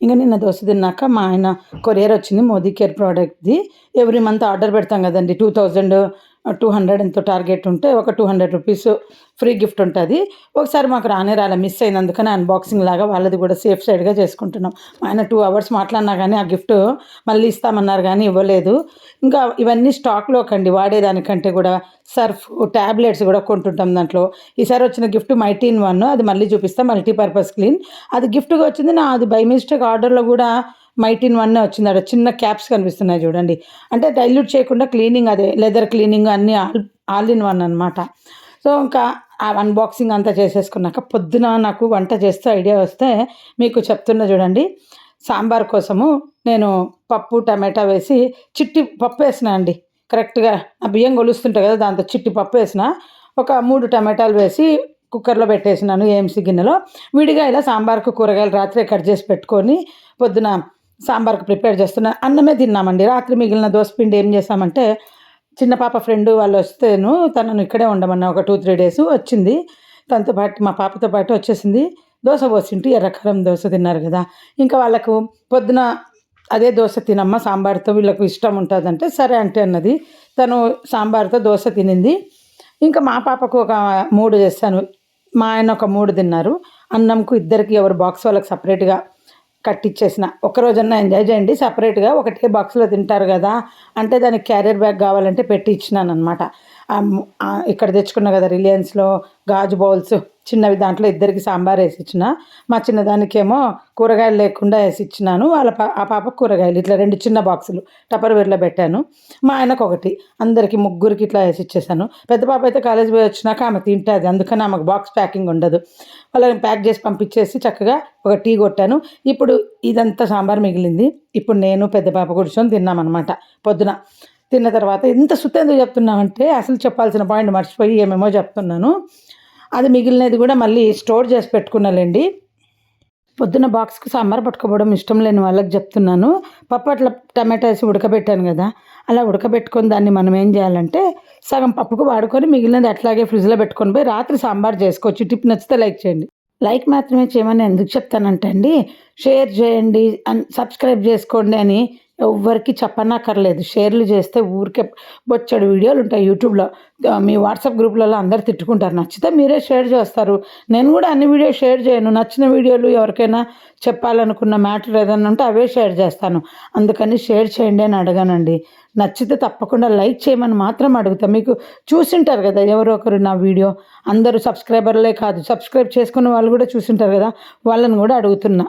ఇంకా నిన్న దోశ తిన్నాక మా ఆయన కొరియర్ వచ్చింది మోదీ కేర్ ప్రోడక్ట్ది. ఎవ్రీ మంత్ ఆర్డర్ పెడతాం కదండి, 2200 ఎంతో టార్గెట్ ఉంటే ఒక 200 రూపీస్ ఫ్రీ గిఫ్ట్ ఉంటుంది. ఒకసారి మాకు రాలే, మిస్ అయింది. అందుకని అన్బాక్సింగ్ లాగా వాళ్ళది కూడా సేఫ్ సైడ్గా చేసుకుంటున్నాం. ఆయన 2 hours మాట్లాడినా కానీ ఆ గిఫ్ట్ మళ్ళీ ఇస్తామన్నారు కానీ ఇవ్వలేదు. ఇంకా ఇవన్నీ స్టాక్లోకండి, వాడేదానికంటే కూడా సర్ఫ్ ట్యాబ్లెట్స్ కూడా కొంటుంటాం దాంట్లో. ఈసారి వచ్చిన గిఫ్ట్ మైటీన్ 1, అది మళ్ళీ చూపిస్తాం, మల్టీపర్పస్ క్లీన్. అది గిఫ్ట్గా వచ్చింది, నా అది బై మిస్టేక్ ఆర్డర్లో కూడా మైటీన్ 1 వచ్చింది. అక్కడ చిన్న క్యాప్స్ కనిపిస్తున్నాయి చూడండి, అంటే డైల్యూట్ చేయకుండా క్లీనింగ్, అదే లెదర్ క్లీనింగ్ అన్నీ ఆల్ ఇన్ వన్ అనమాట. సో ఇంకా ఆ అన్బాక్సింగ్ అంతా చేసేసుకున్నాక పొద్దున నాకు వంట చేస్తూ ఐడియా వస్తే మీకు చెప్తున్నా చూడండి. సాంబార్ కోసము నేను పప్పు టమాటా వేసి చిట్టి పప్పు వేసిన అండి. కరెక్ట్గా ఆ బియ్యం కొలుస్తుంటాయి కదా, దాంతో చిట్టి పప్పు వేసిన. ఒక 3 టమాటాలు వేసి కుక్కర్లో పెట్టేసినాను ఏఎంసీ గిన్నెలో. విడిగా ఇలా సాంబార్కు కూరగాయలు రాత్రి కట్ చేసి పెట్టుకొని పొద్దున సాంబార్కు ప్రిపేర్ చేస్తున్నాను. అన్నమే తిన్నామండి. రాత్రి మిగిలిన దోసపిండి ఏం చేసామంటే, చిన్న పాప ఫ్రెండ్ వాళ్ళు వస్తేను తనను ఇక్కడే ఉండమన్నా ఒక 2-3 days వచ్చింది. తనతో పాటు మా పాపతో పాటు వచ్చేసింది. దోశ పోసింటి, ఎర్రకారం దోశ తిన్నారు కదా. ఇంకా వాళ్ళకు పొద్దున అదే దోశ తినమ్మా సాంబార్తో, వీళ్ళకు ఇష్టం ఉంటుందంటే సరే అంటే అన్నది. తను సాంబార్తో దోశ తినింది. ఇంకా మా పాపకు ఒక 3 చేస్తాను, మా ఆయన ఒక 3 తిన్నారు. అన్నంకు ఇద్దరికి ఎవరు బాక్స్ వాళ్ళకి సపరేట్గా కట్టిచ్చేసిన. ఒక్కరోజన్నా ఎంజాయ్ చేయండి, సపరేట్గా ఒకటే బాక్స్లో తింటారు కదా అంటే దానికి క్యారియర్ బ్యాగ్ కావాలంటే పెట్టి ఇచ్చినాను అనమాట. ఇక్కడ తెచ్చుకున్నా కదా రిలయన్స్లో గాజు బౌల్స్ చిన్నవి, దాంట్లో ఇద్దరికి సాంబార్ వేసి ఇచ్చిన. మా చిన్నదానికేమో కూరగాయలు లేకుండా వేసి ఇచ్చినాను. ఆ పాపకు కూరగాయలు ఇట్లా 2 చిన్న బాక్సులు టపర్వేర్లో పెట్టాను. మా ఆయనకు ఒకటి, అందరికి ముగ్గురికి ఇట్లా వేసి ఇచ్చేసాను. పెద్ద పాప అయితే కాలేజ్ పోయి వచ్చినాక ఆమె తింటుంది, అందుకని ఆమెకు బాక్స్ ప్యాకింగ్ ఉండదు. వాళ్ళని ప్యాక్ చేసి పంపించేసి చక్కగా ఒక టీ కొట్టాను. ఇప్పుడు ఇదంతా సాంబార్ మిగిలింది. ఇప్పుడు నేను పెద్ద పాప కూర్చొని తిన్నామన్నమాట. పొద్దున తిన్న తర్వాత ఎంత సుత్తెందుకు చెప్తున్నామంటే, అసలు చెప్పాల్సిన పాయింట్ మర్చిపోయి ఏమేమో చెప్తున్నాను. అది మిగిలినది కూడా మళ్ళీ స్టోర్ చేసి పెట్టుకున్నాలేండి. పొద్దున్న బాక్స్కి సాంబార్ పట్టుకోవడం ఇష్టం లేని వాళ్ళకి చెప్తున్నాను. పప్పు అట్లా టమాటా వేసి ఉడకబెట్టాను కదా, అలా ఉడకబెట్టుకొని దాన్ని మనం ఏం చేయాలంటే సగం పప్పుకు వాడుకొని మిగిలినది అట్లాగే ఫ్రిడ్జ్లో పెట్టుకొని పోయి రాత్రి సాంబార్ చేసుకోవచ్చు. టిప్ నచ్చితే లైక్ చేయండి. లైక్ మాత్రమే చేయమని ఎందుకు చెప్తానంటే అండి, షేర్ చేయండి, సబ్స్క్రైబ్ చేసుకోండి అని ఎవ్వరికి చెప్పనక్కర్లేదు. షేర్లు చేస్తే ఊరికే బొచ్చడు వీడియోలు ఉంటాయి యూట్యూబ్లో. మీ వాట్సాప్ గ్రూప్లలో అందరు తిట్టుకుంటారు, నచ్చితే మీరే షేర్ చేస్తారు. నేను కూడా అన్ని వీడియోస్ షేర్ చేయను. నచ్చిన వీడియోలు ఎవరికైనా చెప్పాలనుకున్న మ్యాటర్ ఏదైనా ఉంటే అవే షేర్ చేస్తాను. అందుకని షేర్ చేయండి అని అడగానండి. నచ్చితే తప్పకుండా లైక్ చేయమని మాత్రం అడుగుతా. మీకు చూసింటారు కదా ఎవరో ఒకరు నా వీడియో, అందరూ సబ్స్క్రైబర్లే కాదు, సబ్స్క్రైబ్ చేసుకున్న వాళ్ళు కూడా చూసింటారు కదా, వాళ్ళని కూడా అడుగుతున్నా.